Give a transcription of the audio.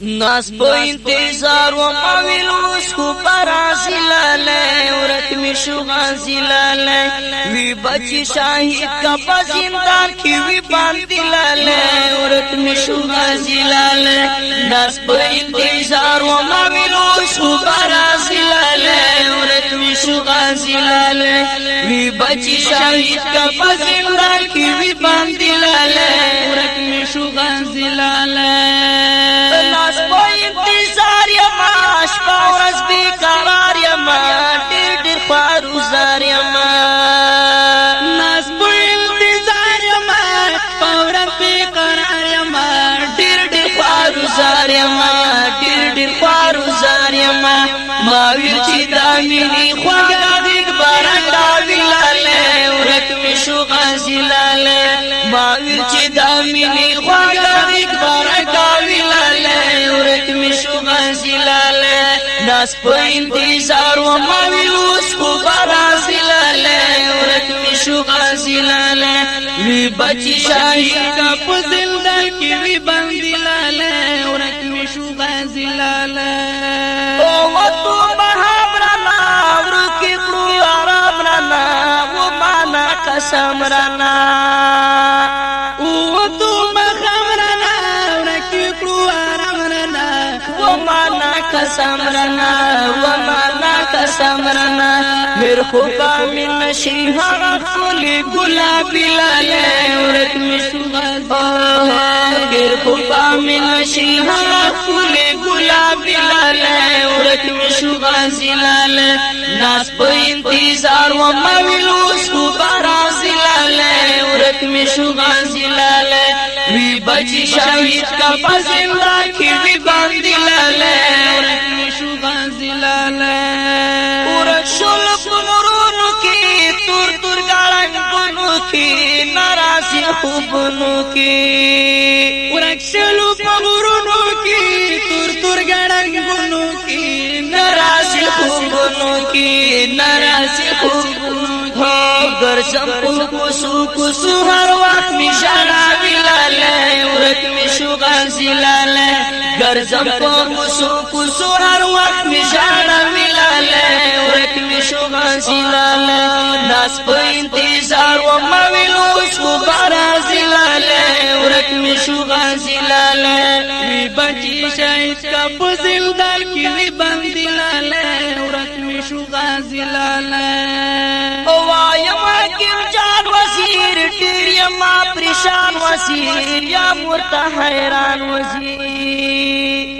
ناس په انتظار و ماویل اسکو پرازی لاله ورک می شو غازی لاله وی بچی شاهد کا پزندان کی وی باندې لاله ورک می شو غازی لاله ناس په انتظار و ماویل اسکو پرازی لاله ورک می شو غازی لاله وی بچی شاهد کا پزندان کی وی باندې لاله ورک می شو غازی لاله انتظار یما شپا ورځ بیقرار یما ډېر ډېر خوارزار یما ناس په انتظار یما شپا ورځ بیقرار یما ډېر ډېر خوارزار یما ډېر ډېر خوارزار یما ما ویل چې دا مینې خوږه دې بارکا ویلاله ورک می شو غازی لاله ما ویل چې دا مینې خوږه دې بارکا ویلاله ورک می شو غازی لاله ناس په انتظار و ما ویلوس کو غازی لاله ورک می شو غازی لاله وی بچی شاهد کا په زندان کې وی باندې لاله ورک می شو غازی لاله او تو بهابرنا ورک کړو آرامنا و معنا قسم رانا او تو بهابرنا ورک کړو ومانا قسم رنا ومانا قسم رنا میر خوبا من نشی هغه فولی گلابی لاله ورک می شو غازی میر خوبا من نشی هغه فولی گلابی لاله ورک می شو غازی لاله ناس په انتظار و مویلوس کو برازی لاله ورک می شو غازی لاله وی بچی شاهد کا پزنده کی وی باندې لاله ورک می شو غازی لاله ورک شول پنورونو کی تور تور ګړنګونو کی ناراضی خوبونو کی ورک شول پنورونو کی تور تور ګړنګونو کی ناراضی خوبونو کی ناراضی خوبونو گرزم کوسو کوسو هر وخت می شانا ویلاله ورک می شو غازی لاله گرزم کوسو کوسو هر وخت می شانا ویلاله ورک می شو غازی لاله ناس په انتظار و ما ویلو شو غازی لاله ورک می شو غازی لاله وی بچی شاهد کا په زندان کې وی باندې لاله ورک می شو غازی لاله او ما پریشان وزیر یا مرتا حیران وزیر